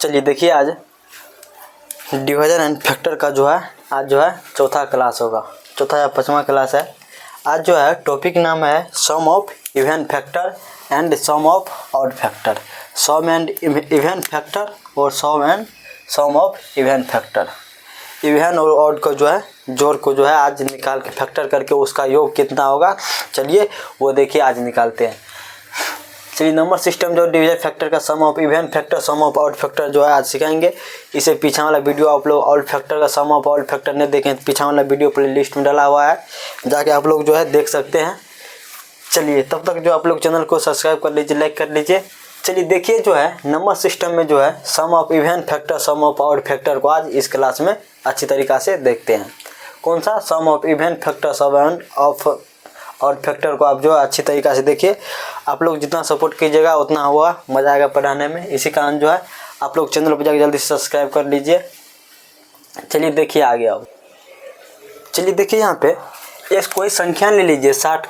चलिए देखिए, आज डिवीजन एंड फैक्टर का आज जो है चौथा क्लास होगा, चौथा या पाँचवा क्लास है। आज जो है टॉपिक नाम है sum of even factor and sum of odd factor. Sum and even factor और sum of even factor. Even और ऑड को जोड़ को आज निकाल के फैक्टर करके उसका योग कितना होगा, चलिए वो देखिए आज निकालते हैं। चलिए नंबर सिस्टम जो डिवीजन फैक्टर का sum of even factor sum of odd factor आज सिखाएंगे। इसे पीछे वाला वीडियो आप लोग ऑड फैक्टर का सम ऑफ ऑड फैक्टर नहीं देखें, पीछे वाला वीडियो प्लेलिस्ट में डाला हुआ है, जाके आप लोग देख सकते हैं। चलिए तब तक आप लोग चैनल को सब्सक्राइब कर लीजिए, लाइक कर लीजिए। चलिए देखिए नंबर सिस्टम में sum of even factor sum of odd factor को आज इस क्लास में अच्छी तरीक़ा से देखते हैं। कौन सा sum of even factor sum of odd factor को आप अच्छी तरीक़ा से देखिए। आप लोग जितना सपोर्ट कीजिएगा उतना होगा, मज़ा आएगा पढ़ाने में। इसी कारण आप लोग चैनल पर जाकर जल्दी से सब्सक्राइब कर लीजिए। चलिए देखिए आगे आओ। चलिए देखिए यहाँ पे एक कोई संख्या ले लीजिए 60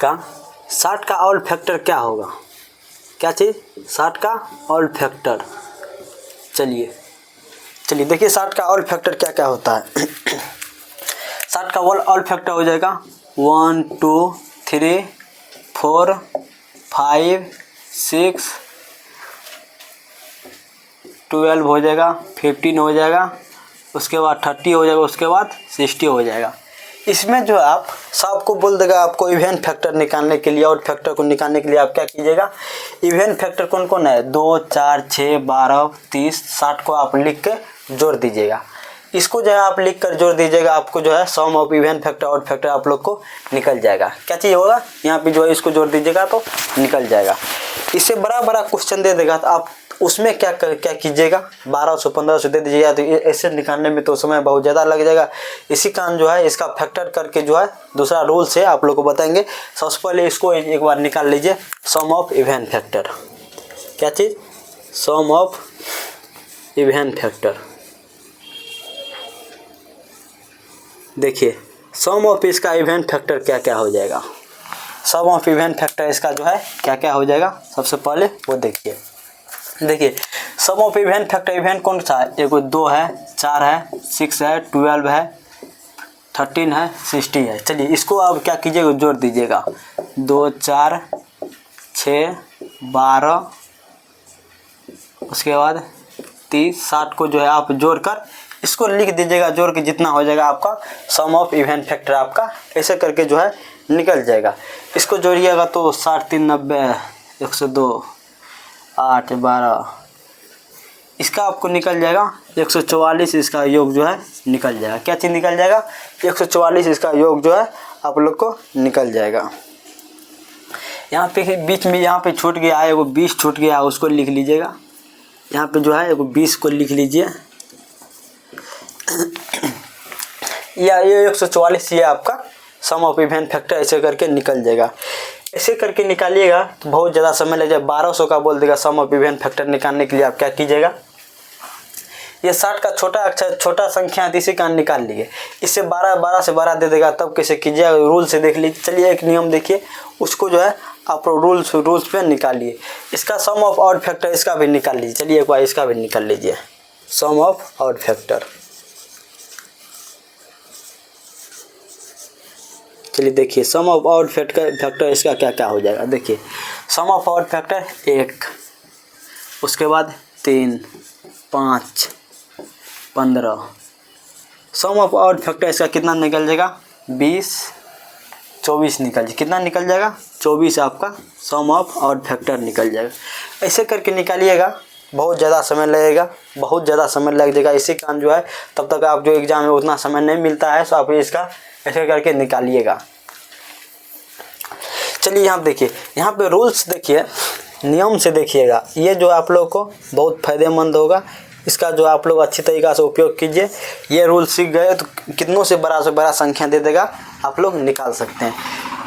का ऑड फैक्टर क्या होगा, क्या चीज़ 60 का ऑड फैक्टर। चलिए देखिए 60 का ऑड फैक्टर क्या क्या होता है। 60 का ऑड फैक्टर हो जाएगा 1 2 3 4 5 6 12 हो जाएगा, 15 हो जाएगा, उसके बाद 30 हो जाएगा, उसके बाद 60 हो जाएगा। इसमें आप सबको बोल देगा आपको इवन फैक्टर निकालने के लिए, ऑड फैक्टर को निकालने के लिए आप क्या कीजिएगा, इवन फैक्टर कौन कौन है 2 4 6 12 30 60 को आप लिख के जोड़ दीजिएगा। इसको आप लिख कर जोड़ दीजिएगा, आपको sum of even factor odd factor आप लोग को निकल जाएगा। क्या चीज़ होगा यहाँ पे इसको जोड़ दीजिएगा तो निकल जाएगा। इससे बड़ा क्वेश्चन दे देगा तो आप उसमें क्या कीजिएगा 1200 1500 दे दीजिएगा, तो ऐसे निकालने में तो समय बहुत ज़्यादा लग जाएगा। इसी कारण इसका फैक्टर करके दूसरा रूल से आप लोग को बताएंगे। सबसे पहले इसको एक बार निकाल लीजिए, सम ऑफ इवन फैक्टर। क्या चीज़ सम ऑफ इवन फैक्टर। देखिए सम ऑफ इसका इवन फैक्टर क्या क्या हो जाएगा, सम ऑफ इवन फैक्टर इसका क्या क्या हो जाएगा, सबसे पहले वो देखिए सम ऑफ इवन फैक्टर इवन कौन सा है, एक 2 है 4 है 6 है 12 है 13 है 60 है। चलिए इसको आप क्या कीजिएगा जोड़ दीजिएगा 2 4 6 12 उसके बाद 30 60 को आप जोड़कर इसको लिख दीजिएगा, जोड़ के जितना हो जाएगा आपका सम ऑफ इवन फैक्टर आपका ऐसे करके निकल जाएगा। इसको जोड़िएगा तो 60 3 90 102 8 12 इसका आपको निकल जाएगा 144। इसका योग निकल जाएगा। क्या चीज़ निकल जाएगा 144। इसका योग आप लोग को निकल जाएगा। यहाँ पे बीच में यहाँ पे छूट गया है, वो 20 छूट गया, उसको लिख लीजिएगा। यहाँ पे वो 20 को लिख लीजिए, या ये 144 ये आपका सम ऑफ इवन फैक्टर ऐसे करके निकल जाएगा। ऐसे करके निकालिएगा तो बहुत ज़्यादा समय लग जाए। 1200 का बोल देगा सम ऑफ इवन फैक्टर निकालने के लिए आप क्या कीजिएगा, ये 60 का छोटा संख्या है, इसी का निकाल लीजिए। इससे 12 से 12 दे देगा, तब कैसे कीजिएगा रूल से देख लीजिए। चलिए एक नियम देखिए, उसको आप रूल्स पे निकालिए। इसका सम ऑफ ऑड फैक्टर इसका भी निकाल लीजिए। चलिए एक बार इसका भी निकाल लीजिए, सम ऑफ ऑड फैक्टर। चलिए देखिए सम ऑफ ऑड फैक्टर इसका क्या क्या हो जाएगा। देखिए सम ऑफ ऑड फैक्टर 1, उसके बाद 3 5 15। सम ऑफ ऑड फैक्टर इसका कितना निकल जाएगा 20 24 निकल जाएगा। कितना निकल जाएगा 24 आपका सम ऑफ ऑड फैक्टर निकल जाएगा। ऐसे करके निकालिएगा, बहुत ज़्यादा समय लगेगा, बहुत ज़्यादा समय लग जाएगा। इसी कारण तब तक आप एग्ज़ाम में उतना समय नहीं मिलता है, तो आप इसका ऐसे करके निकालिएगा। चलिए यहाँ देखिए, यहाँ पे रूल्स देखिए, नियम से देखिएगा। ये आप लोग को बहुत फ़ायदेमंद होगा। इसका आप लोग अच्छी तरीक़ा से उपयोग कीजिए। ये रूल सीख गए तो कितनों से बड़ा संख्या दे देगा आप लोग निकाल सकते हैं।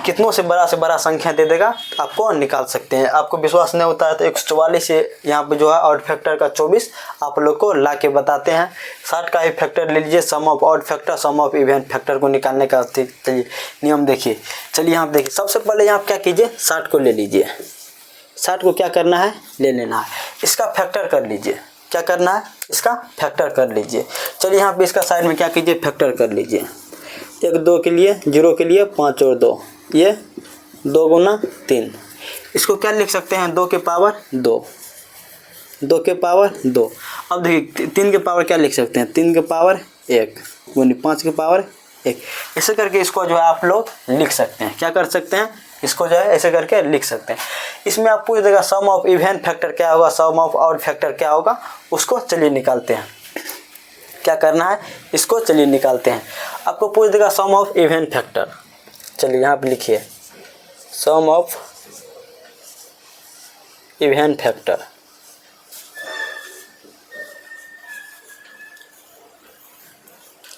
कितनों से बड़ा संख्या दे देगा आपको निकाल सकते हैं। आपको विश्वास नहीं होता है तो 144 से यहाँ पे ऑड फैक्टर का 24 आप लोग को ला के बताते हैं। 60 का ही फैक्टर ले लीजिए, sum of odd factor sum of even factor को निकालने का। चलिए नियम देखिए। चलिए यहाँ देखिए, सबसे पहले यहाँ क्या कीजिए 60 को ले लीजिए। 60 को क्या करना है ले लेना है, इसका फैक्टर कर लीजिए। क्या करना है, इसका फैक्टर कर लीजिए। चलिए यहाँ पे इसका साइड में क्या कीजिए, फैक्टर कर लीजिए। 1 2 के लिए, 0 के लिए 5 और 2, ये 2 गुना 3। इसको क्या लिख सकते हैं, 2 के पावर 2, 2 के पावर 2। अब देखिए 3 के पावर क्या लिख सकते हैं, 3 के पावर 1 गुनी 5 के पावर 1। ऐसे करके इसको जो है आप लोग लिख सकते हैं। क्या कर सकते हैं, इसको जो है ऐसे करके लिख सकते हैं। इसमें आप पूछ देगा सम ऑफ इवन फैक्टर क्या होगा, सम ऑफ ऑड फैक्टर क्या होगा, उसको चलिए निकालते हैं। क्या करना है, इसको चलिए निकालते हैं। आपको पूछ देगा सम ऑफ इवन फैक्टर, चलिए यहाँ पे लिखिए सम ऑफ इवन फैक्टर।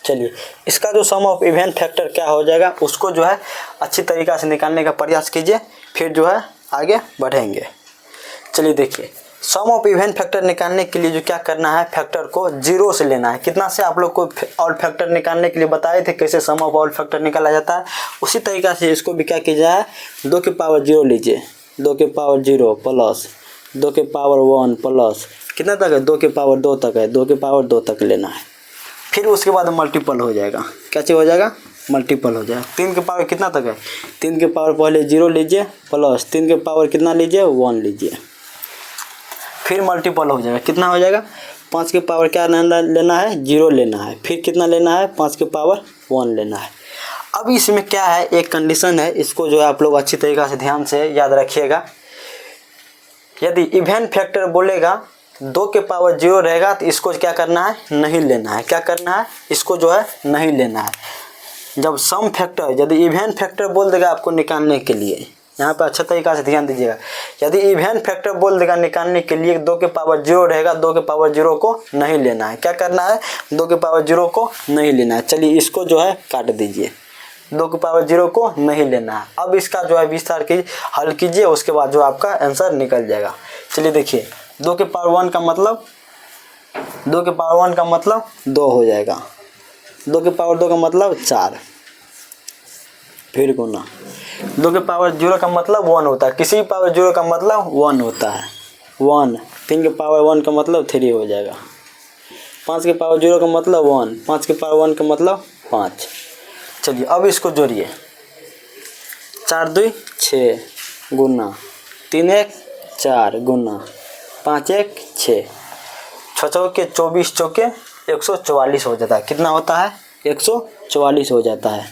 चलिए इसका जो सम ऑफ इवन फैक्टर क्या हो जाएगा, उसको जो है अच्छी तरीक़ा से निकालने का प्रयास कीजिए, फिर जो है आगे बढ़ेंगे। चलिए देखिए, सम ऑफ इवन फैक्टर निकालने के लिए जो क्या करना है, फैक्टर को 0 से लेना है। कितना से आप लोग को ऑड फैक्टर निकालने के लिए बताए थे, कैसे सम ऑफ ऑड फैक्टर निकाला जाता है, उसी तरीक़ा से इसको भी क्या कीजिए, 2 के पावर 0 लीजिए, 2 के पावर 0 प्लस 2 के पावर 1 प्लस कितना तक है, 2 के पावर 2 तक है, 2 के पावर 2 तक लेना है। फिर उसके बाद मल्टीपल हो जाएगा, क्या चीज़ हो जाएगा, मल्टीपल हो जाएगा। 3 के पावर कितना तक है, 3 के पावर पहले 0 लीजिए प्लस 3 के पावर कितना लीजिए, 1 लीजिए, फिर मल्टीपल हो जाएगा। कितना हो जाएगा, 5 के पावर क्या लेना है, 0 लेना है, फिर कितना लेना है, 5 के पावर 1 लेना है। अब इसमें क्या है, एक कंडीशन है, इसको जो है आप लोग अच्छी तरीक़ा से ध्यान से याद रखिएगा। यदि इवन फैक्टर बोलेगा 2 के पावर 0 रहेगा तो इसको क्या करना है, नहीं लेना है। क्या करना है, इसको जो है नहीं लेना है। जब सम फैक्टर, यदि इवन फैक्टर बोल देगा आपको निकालने के लिए, यहाँ पे अच्छा तरीक़ा से ध्यान दीजिएगा, यदि इवन फैक्टर बोल देगा निकालने के लिए 2 के पावर 0 रहेगा, 2 के पावर 0 को नहीं लेना है। क्या करना है, 2 के पावर 0 को नहीं लेना है। चलिए इसको जो है काट दीजिए, 2 के पावर 0 को नहीं लेना है। अब इसका जो है विस्तार कीजिए, हल कीजिए, उसके बाद जो आपका आंसर निकल जाएगा। चलिए देखिए, 2 के पावर 1 का मतलब, 2 के पावर 1 का मतलब 2 हो जाएगा, 2 के पावर 2 का मतलब 4, फिर गुना 2 के पावर 0 का मतलब 1 होता है, किसी भी पावर 0 का मतलब 1 होता है, 1। 3 के पावर 1 का मतलब 3 हो जाएगा, 5 के पावर 0 का मतलब 1, 5 के पावर 1 का मतलब 5। चलिए अब इसको जोड़िए, 4 2 6 गुना 3 1 4 गुना 5 1 6, 6 चौके 24 चौके 144 हो जाता है। कितना होता है, 144 हो जाता है।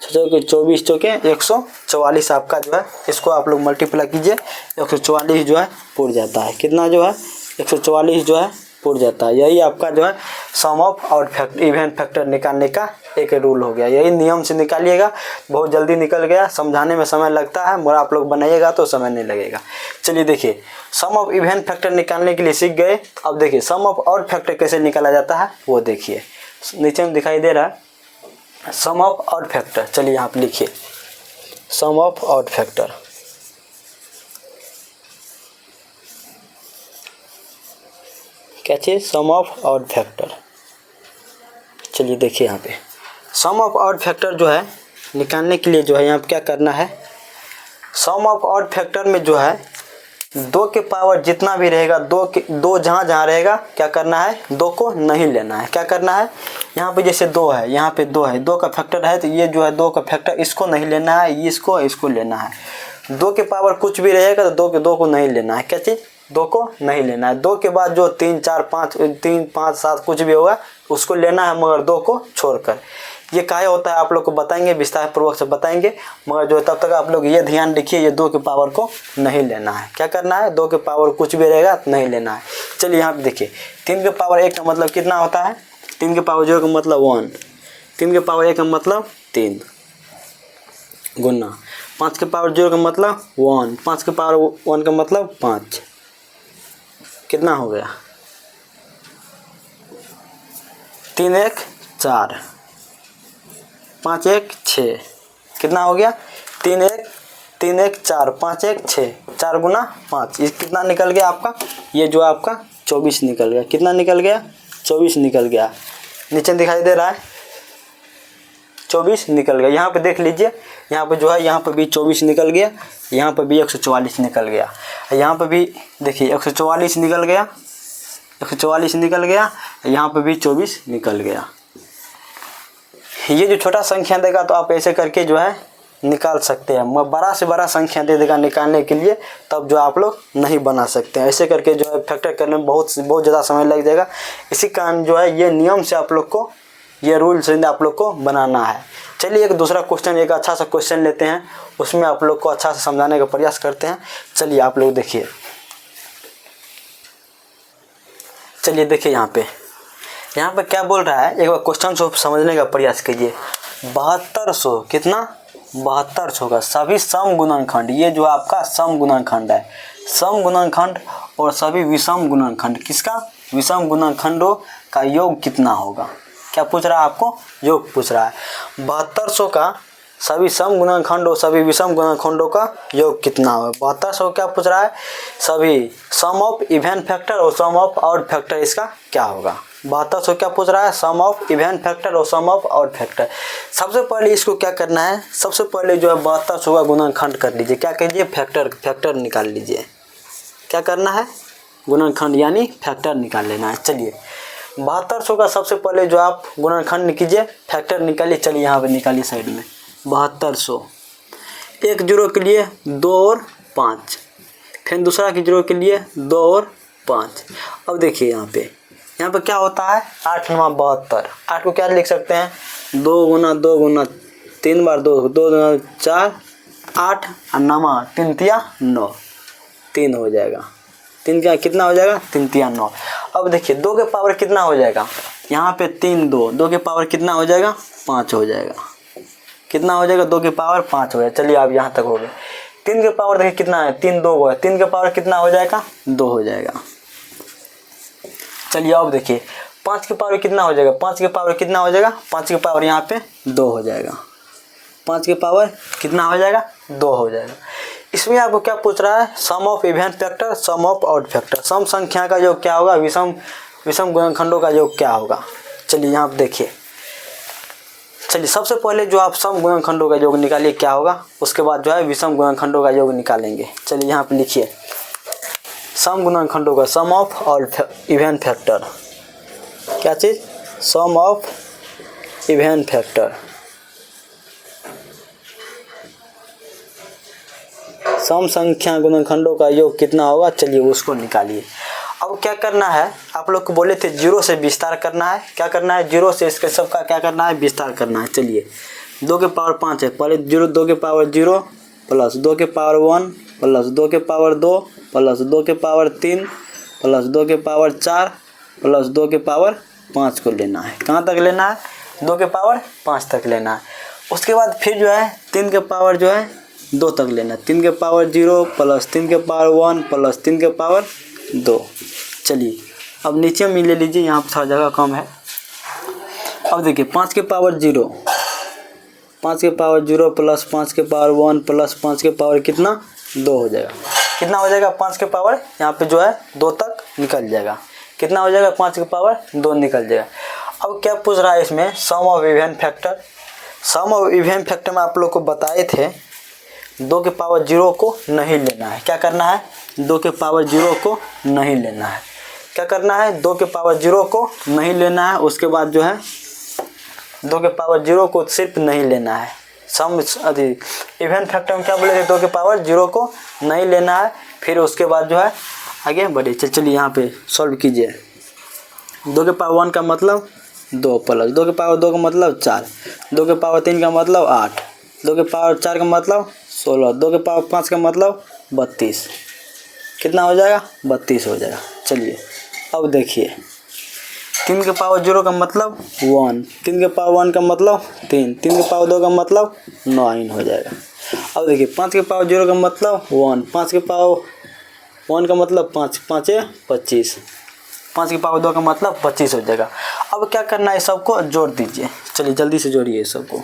6 चौके 24 चौके 144 आपका जो है, इसको आप लोग मल्टीप्लाई कीजिए, 144 जो है पूर जाता है। कितना जो है, 144 जो है पूर जाता है। यही आपका जो है sum of odd factor, even factor निकालने का एक रूल हो गया। यही नियम से निकालिएगा, बहुत जल्दी निकल गया। समझाने में समय लगता है, मगर आप लोग बनाइएगा तो समय नहीं लगेगा। चलिए देखिए, सम ऑफ इवन फैक्टर निकालने के लिए सीख गए। अब देखिए सम ऑफ ऑड फैक्टर कैसे निकाला जाता है, वो देखिए नीचे में दिखाई दे रहा है, सम ऑफ ऑड फैक्टर। चलिए यहाँ पे लिखिए सम ऑफ ऑड फैक्टर। क्या चीज़, सम ऑफ ऑड फैक्टर। चलिए देखिए यहाँ पे सम ऑफ ऑड फैक्टर जो है निकालने के लिए जो है यहाँ पे क्या करना है, सम ऑफ ऑड फैक्टर में जो है 2 के पावर जितना भी रहेगा, 2 जहाँ जहाँ रहेगा, क्या करना है, 2 को नहीं लेना है। क्या करना है, यहाँ पे जैसे 2 है, यहाँ पे 2 है, 2 का फैक्टर है, तो ये जो है 2 का फैक्टर, इसको नहीं लेना है, इसको लेना है। 2 के पावर कुछ भी रहेगा तो 2 को नहीं लेना है। क्या चीज़, 2 को नहीं लेना है। 2 के बाद जो 3 4 5 3 5 7 कुछ भी होगा उसको लेना है, मगर 2 को छोड़कर। ये काहे होता है आप लोग को बताएंगे, विस्तार पूर्वक से बताएंगे, मगर जो तब तक आप लोग ये ध्यान रखिए, ये 2 के पावर को नहीं लेना है। क्या करना है, 2 के पावर कुछ भी रहेगा नहीं लेना है। चलिए यहाँ पे देखिए, 3 के पावर 1 का मतलब कितना होता है, 3 के पावर 0 का मतलब 1, 3 के पावर 1 का मतलब 3 गुना 5 के पावर 0 का मतलब 1, 5 के पावर 1 का मतलब 5। कितना हो गया, 3 1 4, 5 1 6। कितना हो गया, 3 1 4, 5 1 6, 4 गुना 5। ये कितना निकल गया आपका, ये जो आपका 24 निकल गया। कितना निकल गया, 24 निकल गया। नीचे दिखाई दे रहा है 24 निकल गया। यहाँ पे देख लीजिए, यहाँ पे जो है, यहाँ पे भी 24 निकल गया, यहाँ पे भी 144 निकल गया, यहाँ पे भी देखिए 144 निकल गया, 144 निकल गया, यहाँ पे भी 24 निकल गया। ये जो छोटा संख्या देगा तो आप ऐसे करके जो है निकाल सकते हैं। बड़ा से बड़ा संख्या दे देगा निकालने के लिए, तब जो आप लोग नहीं बना सकते हैं। ऐसे करके जो है फैक्टर करने में बहुत ज़्यादा समय लग जाएगा। इसी कारण जो है ये नियम से आप लोग को, ये रूल से आप लोग को बनाना है। चलिए एक दूसरा क्वेश्चन, एक अच्छा सा क्वेश्चन लेते हैं, उसमें आप लोग को अच्छा से समझाने का प्रयास करते हैं। चलिए आप लोग देखिए, चलिए देखिए यहाँ पे क्या बोल रहा है, एक बार क्वेश्चन को समझने का प्रयास कीजिए। 7200 कितना, 7200 का सभी सम गुणनखंड, ये जो आपका सम गुणनखंड है, सम गुणनखंड और सभी विषम गुणनखंड, किसका, विषम गुणनखंडों का योग कितना होगा। क्या पूछ रहा है आपको, योग पूछ रहा है। 7200 का सभी सम गुणनखंड और सभी विषम गुणनखंडों का योग कितना होगा। 7200 क्या पूछ रहा है, सभी सम ऑफ इवन फैक्टर और सम ऑफ ऑड फैक्टर, इसका क्या होगा। 7200 क्या पूछ रहा है, सम ऑफ इवन फैक्टर और सम ऑफ ऑड फैक्टर। सबसे पहले इसको क्या करना है, सबसे पहले जो है 7200 का गुणनखंड कर लीजिए। क्या कीजिए, फैक्टर निकाल लीजिए। क्या करना है, गुणनखंड यानी फैक्टर निकाल लेना है। चलिए 7200 का सबसे पहले जो आप गुणनखंड कीजिए, फैक्टर निकालिए। चलिए यहाँ पे निकालिए साइड में 7200, एक जीरो के लिए 2 और 5, फिर दूसरा की जीरो के लिए 2 और 5। अब देखिए यहाँ पे क्या होता है, 8 9 72। 8 को क्या लिख सकते हैं, 2 गुना 2 गुना 3 बार 2, 2 गुना 4 8 और 9 3 तिया 9, 3 हो जाएगा। 3 का कितना हो जाएगा, 3 तिया 9। अब देखिए 2 के पावर कितना हो जाएगा, यहाँ पे 3 2 के पावर कितना हो जाएगा, 5 हो जाएगा। कितना हो जाएगा, 2 के पावर 5 हो जाएगा। चलिए आप यहाँ तक हो गए। 3 के पावर देखिए कितना है, 3 2 है, 3 के पावर कितना हो जाएगा, 2 हो जाएगा। चलिए अब देखिए 5 के पावर कितना हो जाएगा, 5 के पावर कितना हो जाएगा, 5 के पावर यहाँ पे 2 हो जाएगा। 5 के पावर कितना हो जाएगा, 2 हो जाएगा। इसमें आपको क्या पूछ रहा है, sum of even factor, sum of odd factor, सम संख्या का योग क्या होगा, विषम गुणनखंडों का योग क्या होगा। चलिए यहाँ पे देखिए, चलिए सबसे पहले जो आप सम गुणनखंडों का योग निकालिए क्या होगा, उसके बाद जो है विषम गुणनखंडों का योग निकालेंगे। चलिए यहाँ पे लिखिए सम गुणनखंडों का, sum of odd even factor, क्या चीज़, सम ऑफ इवन फैक्टर, सम संख्या गुणनखंडों का योग कितना होगा। चलिए उसको निकालिए। अब क्या करना है, आप लोग को बोले थे 0 से विस्तार करना है। क्या करना है, 0 से इसके सब का क्या करना है, विस्तार करना है। चलिए 2 के पावर 5 है, पहले 2 के पावर 0 प्लस 2 के पावर 1 प्लस 2 के पावर 2 प्लस 2 के पावर 3 प्लस 2 के पावर 4 प्लस 2 के पावर 5 को लेना है। कहाँ तक लेना है, 2 के पावर 5 तक लेना है। उसके बाद फिर जो है 3 के पावर जो है 2 तक लेना है। 3 के पावर 0 प्लस 3 के पावर 1 प्लस 3 के पावर 2। चलिए अब नीचे में ले लीजिए, यहाँ पर थोड़ा जगह कम है। अब देखिए 5 के पावर 0, 5 के पावर 0 प्लस 5 के पावर 1 प्लस 5 के पावर कितना, 2 हो जाएगा। कितना हो जाएगा, 5 के पावर यहाँ पे जो है 2 तक निकल जाएगा। कितना हो जाएगा, 5 के पावर 2 निकल जाएगा। अब क्या पूछ रहा है इसमें, sum of even factor. Sum of even factor में आप लोग को बताए थे 2 के पावर 0 को नहीं लेना है। क्या करना है, 2 के पावर 0 को नहीं लेना है। क्या करना है, 2 के पावर 0 को नहीं लेना है। उसके बाद जो है 2 के पावर 0 को सिर्फ नहीं लेना है। सम इवन फैक्टर में क्या बोले थे, 2 के पावर 0 को नहीं लेना है। फिर उसके बाद जो है आगे बढ़े। चलिए यहाँ पे सॉल्व कीजिए। 2 के पावर 1 का मतलब 2 प्लस 2 के पावर 2 का मतलब 4, 2 के पावर 3 का मतलब 8, 2 के पावर 4 का मतलब 16, 2 के पावर 5 का मतलब 32। कितना हो जाएगा, 32 हो जाएगा। चलिए अब देखिए 3 के पावर 0 का मतलब 1, 3 के पावर 1 का मतलब 3, 3 के पावर 2 का मतलब 9 हो जाएगा। अब देखिए 5 के पावर 0 का मतलब 1, 5 के पावर 1 का मतलब 5, 5 है 25, 5 के पावर 2 का मतलब 25 हो जाएगा। अब क्या करना है, सबको जोड़ दीजिए। चलिए जल्दी से जोड़िए सबको।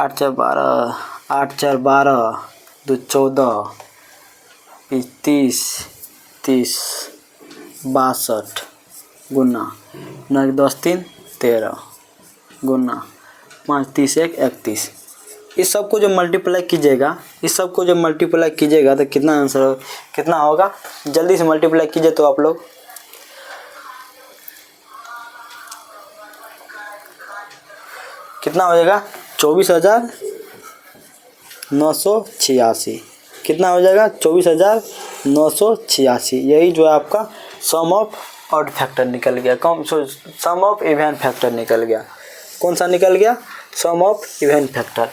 8 4 12, 8 4 12, 2 14, 30, 30 62 गुना 9 10 3 13 गुना 5 30 1 31। इस सब को जो मल्टीप्लाई कीजिएगा, इस सब को जो मल्टीप्लाई कीजिएगा तो कितना आंसर कितना होगा, जल्दी से मल्टीप्लाई कीजिए तो आप लोग। कितना हो जाएगा 24,986। कितना हो जाएगा 24,986। यही जो है आपका सम ऑफ ऑड फैक्टर निकल गया। सम ऑफ इवन फैक्टर निकल गया। कौन सा निकल गया? सम ऑफ इवन फैक्टर।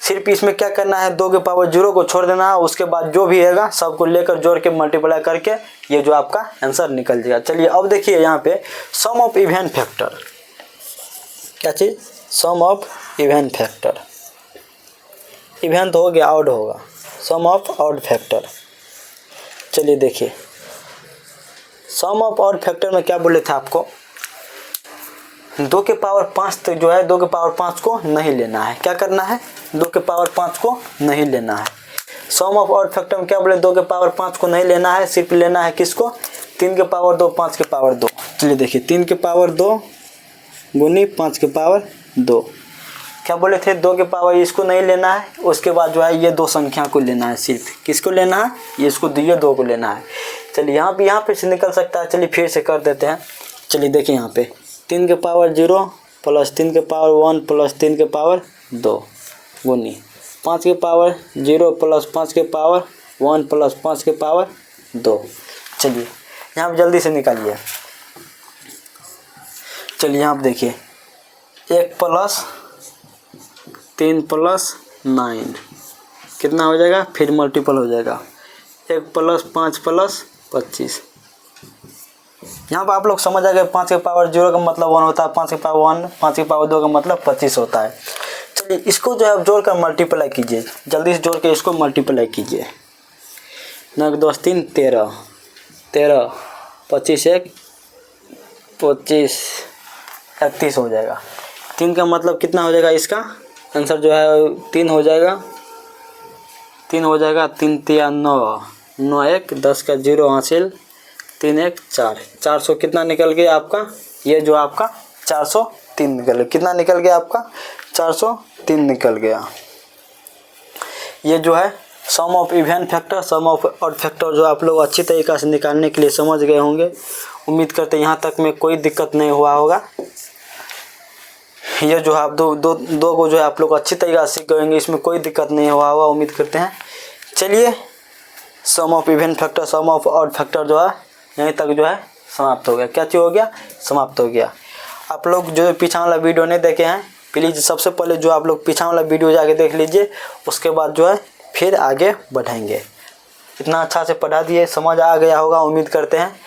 सिर्फ इसमें क्या करना है, 2 के पावर 0 को छोड़ देना है, उसके बाद जो भी रहेगा सबको लेकर जोड़ के मल्टीप्लाई करके ये जो आपका आंसर निकल जाएगा। चलिए अब देखिए यहाँ पे सम ऑफ इवन फैक्टर, क्या चीज़? सम ऑफ इवन फैक्टर। इवन तो हो गया, ऑड होगा, सम ऑफ ऑड फैक्टर। चलिए देखिए सम ऑफ ऑड फैक्टर में क्या बोले थे आपको, 2 के पावर 5 तक जो है 2 के पावर 5 को नहीं लेना है। क्या करना है? 2 के पावर 5 को नहीं लेना है। सम ऑफ ऑड फैक्टर में क्या बोले, 2 के पावर 5 को नहीं लेना है, सिर्फ लेना है किसको? 3 के पावर 2, 5 के पावर 2। चलिए देखिए 3 के पावर 2 गुनी 5 के पावर 2। क्या बोले थे? 2 के पावर इसको नहीं लेना है, उसके बाद जो है ये 2 संख्या को लेना है। सिर्फ किसको लेना है? ये इसको दिए 2 को लेना है। चलिए यहाँ पे से निकल सकता है। चलिए फिर से कर देते हैं। चलिए देखिए यहाँ पे 3 के पावर 0 प्लस 3 के पावर 1 प्लस 3 के पावर 2 गुनी 5 के पावर 0 प्लस 5 के पावर 1 प्लस 5 के पावर 2। चलिए यहाँ पे जल्दी से निकालिए। चलिए यहाँ पे देखिए 1 प्लस 3 प्लस 9 कितना हो जाएगा? फिर मल्टीपल हो जाएगा 1 प्लस 5 प्लस 25। यहाँ पर आप लोग समझ आ गए 5 के पावर 0 का मतलब 1 होता है, 5 के पावर 1, 5 के पावर 2 का मतलब 25 होता है। चलिए इसको जो है जोड़ कर मल्टीप्लाई कीजिए, जल्दी से जोड़ के इसको मल्टीप्लाई कीजिए। 9 2 3 13, 13 25 1 25 31 हो जाएगा। 3 का मतलब कितना हो जाएगा? इसका आंसर जो है 3 हो जाएगा। 3 हो जाएगा, 3 3 9, 9 1 10 का 0 हासिल, 3 1 4, 400 कितना निकल गया आपका? ये जो आपका 403 निकल गया। कितना निकल गया आपका? 403 निकल गया। ये जो है sum of even factor, sum of odd factor जो आप लोग अच्छी तरीक़े से निकालने के लिए समझ गए होंगे। उम्मीद करते हैं यहाँ तक में कोई दिक्कत नहीं हुआ होगा। ये जो है आप दो को जो है आप लोग अच्छी तरीक़े से सीख गएंगे, इसमें कोई दिक्कत नहीं हुआ होगा उम्मीद करते हैं। चलिए sum of even factor, sum of odd factor जो है यहीं तक जो है समाप्त हो गया। क्या चीज़ हो गया? समाप्त हो गया। आप लोग जो पीछा वाला वीडियो नहीं देखे हैं, प्लीज़ सबसे पहले जो आप लोग पीछा वाला वीडियो जाके देख लीजिए, उसके बाद जो है फिर आगे बढ़ेंगे। इतना अच्छा से पढ़ा दिए, समझ आ गया होगा उम्मीद करते हैं।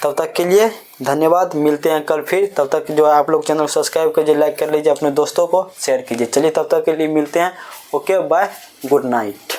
तब तक के लिए धन्यवाद, मिलते हैं कल फिर। तब तक जो है आप लोग चैनल को सब्सक्राइब कीजिए, लाइक कर लीजिए, अपने दोस्तों को शेयर कीजिए। चलिए तब तक के लिए मिलते हैं। Okay bye, good night.